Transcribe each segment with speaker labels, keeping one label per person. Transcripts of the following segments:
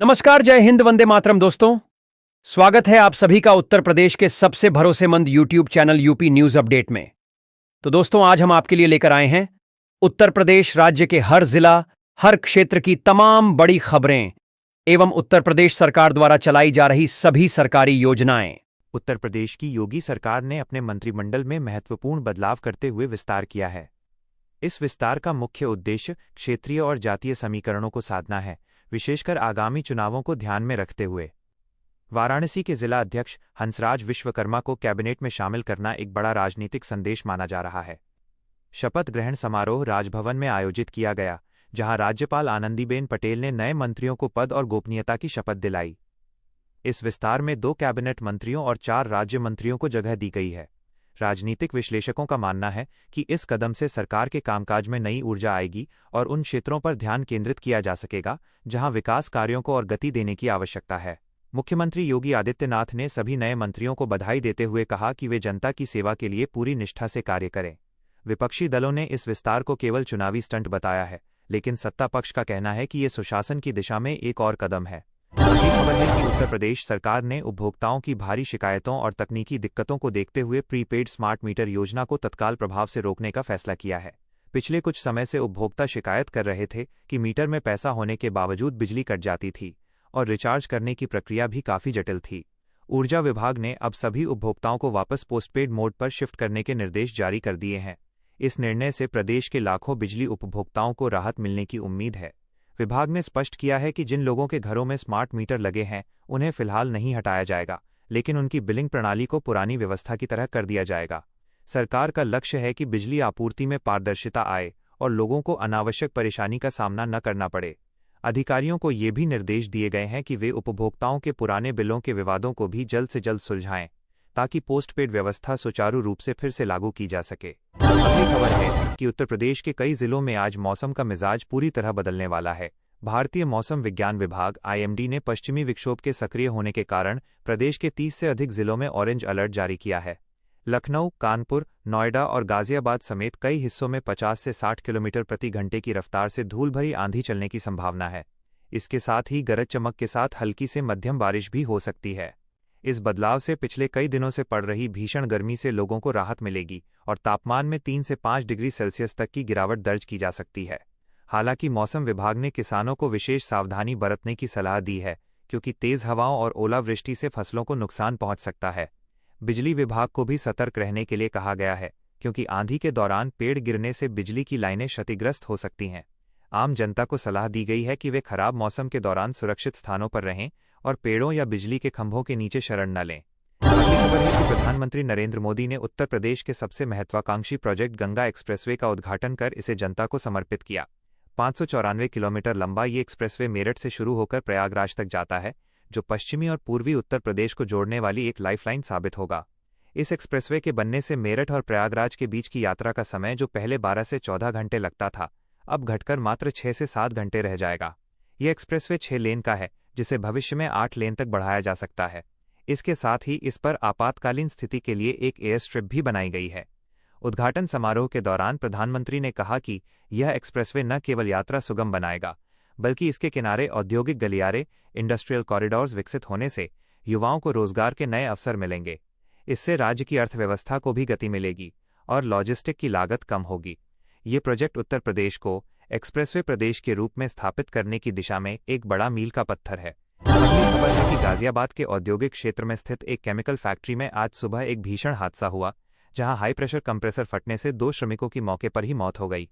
Speaker 1: नमस्कार, जय हिंद, वंदे मातरम दोस्तों। स्वागत है आप सभी का उत्तर प्रदेश के सबसे भरोसेमंद YouTube channel UP news update में। तो दोस्तों, आज हम आपके लिए लेकर आए हैं उत्तर प्रदेश राज्य के हर जिला, हर क्षेत्र की तमाम बड़ी खबरें एवं उत्तर प्रदेश सरकार द्वारा चलाई जा रही सभी सरकारी योजनाएं।
Speaker 2: उत्तर प्रदेश की योगी सरकार ने अपने मंत्रिमंडल में महत्वपूर्ण बदलाव करते हुए विस्तार किया है। इस विस्तार का मुख्य उद्देश्य क्षेत्रीय और जातीय समीकरणों को साधना है, विशेषकर आगामी चुनावों को ध्यान में रखते हुए। वाराणसी के जिला अध्यक्ष हंसराज विश्वकर्मा को कैबिनेट में शामिल करना एक बड़ा राजनीतिक संदेश माना जा रहा है। शपथ ग्रहण समारोह राजभवन में आयोजित किया गया, जहां राज्यपाल आनंदीबेन पटेल ने नए मंत्रियों को पद और गोपनीयता की शपथ दिलाई। इस विस्तार में 2 कैबिनेट मंत्रियों और 4 राज्य मंत्रियों को जगह दी गई है। राजनीतिक विश्लेषकों का मानना है कि इस कदम से सरकार के कामकाज में नई ऊर्जा आएगी और उन क्षेत्रों पर ध्यान केंद्रित किया जा सकेगा जहां विकास कार्यों को और गति देने की आवश्यकता है। मुख्यमंत्री योगी आदित्यनाथ ने सभी नए मंत्रियों को बधाई देते हुए कहा कि वे जनता की सेवा के लिए पूरी निष्ठा से कार्य करें। विपक्षी दलों ने इस विस्तार को केवल चुनावी स्टंट बताया है, लेकिन सत्ता पक्ष का कहना है कि ये सुशासन की दिशा में एक और कदम है। अगली खबर है कि उत्तर प्रदेश सरकार ने उपभोक्ताओं की भारी शिकायतों और तकनीकी दिक्कतों को देखते हुए प्रीपेड स्मार्ट मीटर योजना को तत्काल प्रभाव से रोकने का फैसला किया है। पिछले कुछ समय से उपभोक्ता शिकायत कर रहे थे कि मीटर में पैसा होने के बावजूद बिजली कट जाती थी और रिचार्ज करने की प्रक्रिया भी काफी जटिल थी। ऊर्जा विभाग ने अब सभी उपभोक्ताओं को वापस पोस्टपेड मोड पर शिफ्ट करने के निर्देश जारी कर दिए हैं। इस निर्णय से प्रदेश के लाखों बिजली उपभोक्ताओं को राहत मिलने की उम्मीद है। विभाग ने स्पष्ट किया है कि जिन लोगों के घरों में स्मार्ट मीटर लगे हैं, उन्हें फिलहाल नहीं हटाया जाएगा, लेकिन उनकी बिलिंग प्रणाली को पुरानी व्यवस्था की तरह कर दिया जाएगा। सरकार का लक्ष्य है कि बिजली आपूर्ति में पारदर्शिता आए और लोगों को अनावश्यक परेशानी का सामना न करना पड़े। अधिकारियों को ये भी निर्देश दिए गए हैं कि वे उपभोक्ताओं के पुराने बिलों के विवादों को भी जल्द से जल्द सुलझाएं, ताकि पोस्टपेड व्यवस्था सुचारू रूप से फिर से लागू की जा सके। अगली खबर है कि उत्तर प्रदेश के कई जिलों में आज मौसम का मिजाज पूरी तरह बदलने वाला है। भारतीय मौसम विज्ञान विभाग (आईएमडी) ने पश्चिमी विक्षोभ के सक्रिय होने के कारण प्रदेश के 30 से अधिक जिलों में ऑरेंज अलर्ट जारी किया है। लखनऊ, कानपुर, नोएडा और गाजियाबाद समेत कई हिस्सों में 50 से 60 किलोमीटर प्रति घंटे की रफ्तार से धूल भरी आंधी चलने की संभावना है। इसके साथ ही गरज चमक के साथ हल्की से मध्यम बारिश भी हो सकती है। इस बदलाव से पिछले कई दिनों से पड़ रही भीषण गर्मी से लोगों को राहत मिलेगी और तापमान में 3 से 5 डिग्री सेल्सियस तक की गिरावट दर्ज की जा सकती है। हालांकि मौसम विभाग ने किसानों को विशेष सावधानी बरतने की सलाह दी है, क्योंकि तेज हवाओं और ओलावृष्टि से फसलों को नुकसान पहुंच सकता है। बिजली विभाग को भी सतर्क रहने के लिए कहा गया है, क्योंकि आंधी के दौरान पेड़ गिरने से बिजली की लाइनें क्षतिग्रस्त हो सकती हैं। आम जनता को सलाह दी गई है कि वे खराब मौसम के दौरान सुरक्षित स्थानों पर रहें और पेड़ों या बिजली के खंभों के नीचे शरण न लें। अगली खबर है कि प्रधानमंत्री नरेंद्र मोदी ने उत्तर प्रदेश के सबसे महत्वाकांक्षी प्रोजेक्ट गंगा एक्सप्रेसवे का उद्घाटन कर इसे जनता को समर्पित किया। 594 किलोमीटर लंबा ये एक्सप्रेसवे मेरठ से शुरू होकर प्रयागराज तक जाता है, जो पश्चिमी और पूर्वी उत्तर प्रदेश को जोड़ने वाली एक लाइफलाइन साबित होगा। इस एक्सप्रेसवे के बनने से मेरठ और प्रयागराज के बीच की यात्रा का समय, जो पहले 12 से 14 घंटे लगता था, अब घटकर मात्र 6 से 7 घंटे रह जाएगा। ये एक्सप्रेसवे 6 लेन का है, जिसे भविष्य में 8 लेन तक बढ़ाया जा सकता है। इसके साथ ही इस पर आपातकालीन स्थिति के लिए एक एयर स्ट्रिप भी बनाई गई है। उद्घाटन समारोह के दौरान प्रधानमंत्री ने कहा कि यह एक्सप्रेसवे न केवल यात्रा सुगम बनाएगा, बल्कि इसके किनारे औद्योगिक गलियारे, इंडस्ट्रियल कॉरिडोर्स विकसित होने से युवाओं को रोजगार के नए अवसर मिलेंगे। इससे राज्य की अर्थव्यवस्था को भी गति मिलेगी और लॉजिस्टिक की लागत कम होगी। ये प्रोजेक्ट उत्तर प्रदेश को एक्सप्रेसवे प्रदेश के रूप में स्थापित करने की दिशा में एक बड़ा मील का पत्थर है। अगली खबर है कि गाजियाबाद के औद्योगिक क्षेत्र में स्थित एक केमिकल फैक्ट्री में आज सुबह एक भीषण हादसा हुआ, जहां हाई प्रेशर कंप्रेसर फटने से 2 श्रमिकों की मौके पर ही मौत हो गई।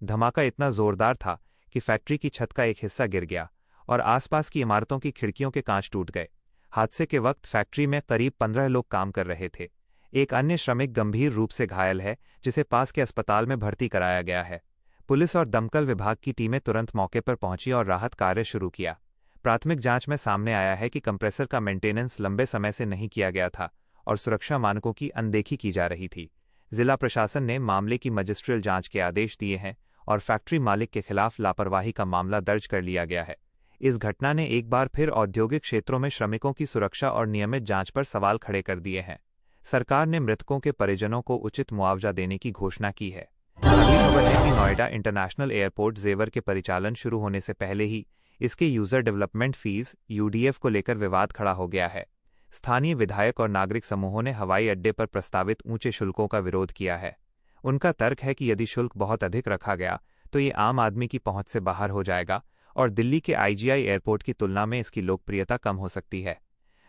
Speaker 2: धमाका इतना जोरदार था कि फैक्ट्री की छत का एक हिस्सा गिर गया और आसपास की इमारतों की खिड़कियों के कांच टूट गए। हादसे के वक्त फैक्ट्री में करीब 15 लोग काम कर रहे थे। एक अन्य श्रमिक गंभीर रूप से घायल है, जिसे पास के अस्पताल में भर्ती कराया गया है। पुलिस और दमकल विभाग की टीमें तुरंत मौके पर पहुंची और राहत कार्य शुरू किया। प्राथमिक जांच में सामने आया है कि कंप्रेसर का मेंटेनेंस लंबे समय से नहीं किया गया था और सुरक्षा मानकों की अनदेखी की जा रही थी। जिला प्रशासन ने मामले की मजिस्ट्रियल जांच के आदेश दिए हैं और फैक्ट्री मालिक के खिलाफ लापरवाही का मामला दर्ज कर लिया गया है। इस घटना ने एक बार फिर औद्योगिक क्षेत्रों में श्रमिकों की सुरक्षा और नियमित जांच पर सवाल खड़े कर दिए हैं। सरकार ने मृतकों के परिजनों को उचित मुआवजा देने की घोषणा की है। अगली खबर है कि नोएडा इंटरनेशनल एयरपोर्ट जेवर के परिचालन शुरू होने से पहले ही इसके यूजर डेवलपमेंट फीस (यूडीएफ) को लेकर विवाद खड़ा हो गया है। स्थानीय विधायक और नागरिक समूहों ने हवाई अड्डे पर प्रस्तावित ऊंचे शुल्कों का विरोध किया है। उनका तर्क है कि यदि शुल्क बहुत अधिक रखा गया तो ये आम आदमी की पहुंच से बाहर हो जाएगा और दिल्ली के आईजीआई एयरपोर्ट की तुलना में इसकी लोकप्रियता कम हो सकती है।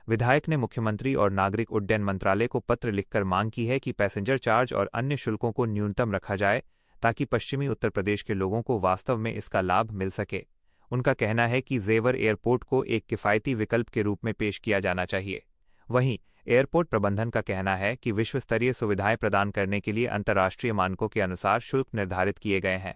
Speaker 2: विधायक ने मुख्यमंत्री और नागरिक उड्डयन मंत्रालय को पत्र लिखकर मांग की है कि पैसेंजर चार्ज और अन्य शुल्कों को न्यूनतम रखा जाए ताकि पश्चिमी उत्तर प्रदेश के लोगों को वास्तव में इसका लाभ मिल सके। उनका कहना है कि जेवर एयरपोर्ट को एक किफ़ायती विकल्प के रूप में पेश किया जाना चाहिए। वहीं एयरपोर्ट प्रबंधन का कहना है कि विश्व स्तरीय सुविधाएं प्रदान करने के लिए अंतर्राष्ट्रीय मानकों के अनुसार शुल्क निर्धारित किए गए हैं।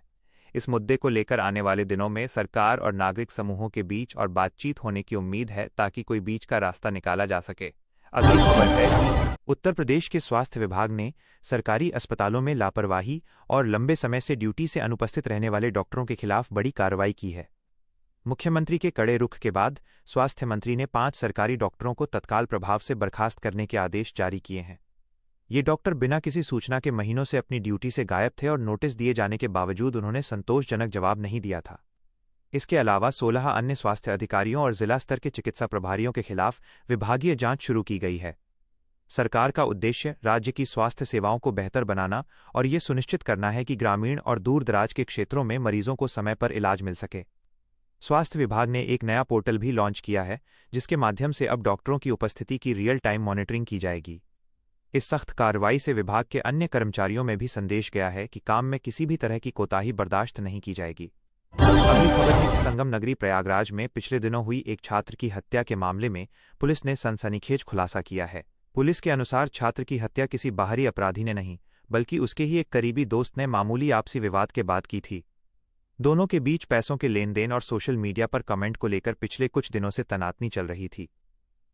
Speaker 2: इस मुद्दे को लेकर आने वाले दिनों में सरकार और नागरिक समूहों के बीच और बातचीत होने की उम्मीद है ताकि कोई बीच का रास्ता निकाला जा सके। अगली खबर है कि उत्तर प्रदेश के स्वास्थ्य विभाग ने सरकारी अस्पतालों में लापरवाही और लंबे समय से ड्यूटी से अनुपस्थित रहने वाले डॉक्टरों के खिलाफ बड़ी कार्रवाई की है। मुख्यमंत्री के कड़े रुख के बाद स्वास्थ्य मंत्री ने 5 सरकारी डॉक्टरों को तत्काल प्रभाव से बर्खास्त करने के आदेश जारी किए हैं। ये डॉक्टर बिना किसी सूचना के महीनों से अपनी ड्यूटी से गायब थे और नोटिस दिए जाने के बावजूद उन्होंने संतोषजनक जवाब नहीं दिया था। इसके अलावा 16 अन्य स्वास्थ्य अधिकारियों और जिला स्तर के चिकित्सा प्रभारियों के खिलाफ विभागीय जांच शुरू की गई है। सरकार का उद्देश्य राज्य की स्वास्थ्य सेवाओं को बेहतर बनाना और ये सुनिश्चित करना है कि ग्रामीण और दूर-दराज के क्षेत्रों में मरीजों को समय पर इलाज मिल सके। स्वास्थ्य विभाग ने एक नया पोर्टल भी लॉन्च किया है, जिसके माध्यम से अब डॉक्टरों की उपस्थिति की रियल टाइम मॉनिटरिंग की जाएगी। इस सख्त कार्रवाई से विभाग के अन्य कर्मचारियों में भी संदेश गया है कि काम में किसी भी तरह की कोताही बर्दाश्त नहीं की जाएगी। अगली खबर है कि संगम नगरी प्रयागराज में पिछले दिनों हुई एक छात्र की हत्या के मामले में पुलिस ने सनसनीखेज खुलासा किया है। पुलिस के अनुसार छात्र की हत्या किसी बाहरी अपराधी ने नहीं, बल्कि उसके ही एक करीबी दोस्त ने मामूली आपसी विवाद के बाद की थी। दोनों के बीच पैसों के लेन देन और सोशल मीडिया पर कमेंट को लेकर पिछले कुछ दिनों से तनातनी चल रही थी।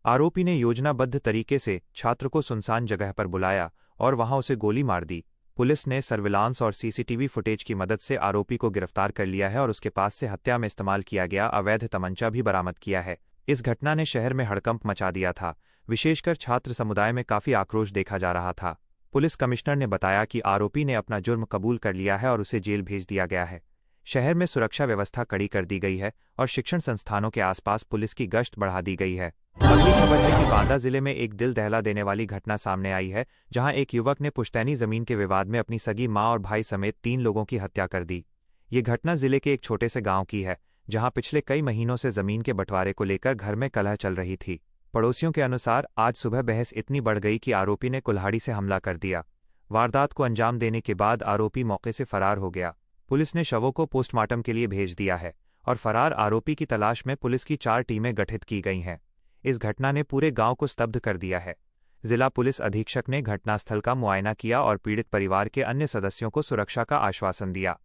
Speaker 2: आरोपी ने योजनाबद्ध तरीके से छात्र को सुनसान जगह पर बुलाया और वहां उसे गोली मार दी। पुलिस ने सर्विलांस और सीसीटीवी फुटेज की मदद से आरोपी को गिरफ्तार कर लिया है और उसके पास से हत्या में इस्तेमाल किया गया अवैध तमंचा भी बरामद किया है। इस घटना ने शहर में हड़कंप मचा दिया था। विशेषकर छात्र समुदाय में काफी आक्रोश देखा जा रहा था। पुलिस कमिश्नर ने बताया कि आरोपी ने अपना जुर्म कबूल कर लिया है और उसे जेल भेज दिया गया है। शहर में सुरक्षा व्यवस्था कड़ी कर दी गई है और शिक्षण संस्थानों के आसपास पुलिस की गश्त बढ़ा दी गई है। अगली खबर है कि बांदा जिले में एक दिल दहला देने वाली घटना सामने आई है, जहां एक युवक ने पुश्तैनी जमीन के विवाद में अपनी सगी मां और भाई समेत 3 लोगों की हत्या कर दी। ये घटना जिले के एक छोटे से गांव की है, जहां पिछले कई महीनों से जमीन के बंटवारे को लेकर घर में कलह चल रही थी। पड़ोसियों के अनुसार आज सुबह बहस इतनी बढ़ गई कि आरोपी ने कुल्हाड़ी से हमला कर दिया। वारदात को अंजाम देने के बाद आरोपी मौके से फरार हो गया। पुलिस ने शवों को पोस्टमार्टम के लिए भेज दिया है और फरार आरोपी की तलाश में पुलिस की 4 टीमें गठित की गई हैं। इस घटना ने पूरे गांव को स्तब्ध कर दिया है। जिला पुलिस अधीक्षक ने घटनास्थल का मुआयना किया और पीड़ित परिवार के अन्य सदस्यों को सुरक्षा का आश्वासन दिया।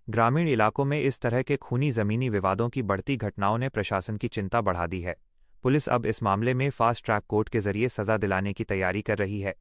Speaker 2: ग्रामीण इलाकों में इस तरह के खूनी जमीनी विवादों की बढ़ती घटनाओं ने प्रशासन की चिंता बढ़ा दी है। पुलिस अब इस मामले में फास्ट ट्रैक कोर्ट के जरिए सजा दिलाने की तैयारी कर रही है।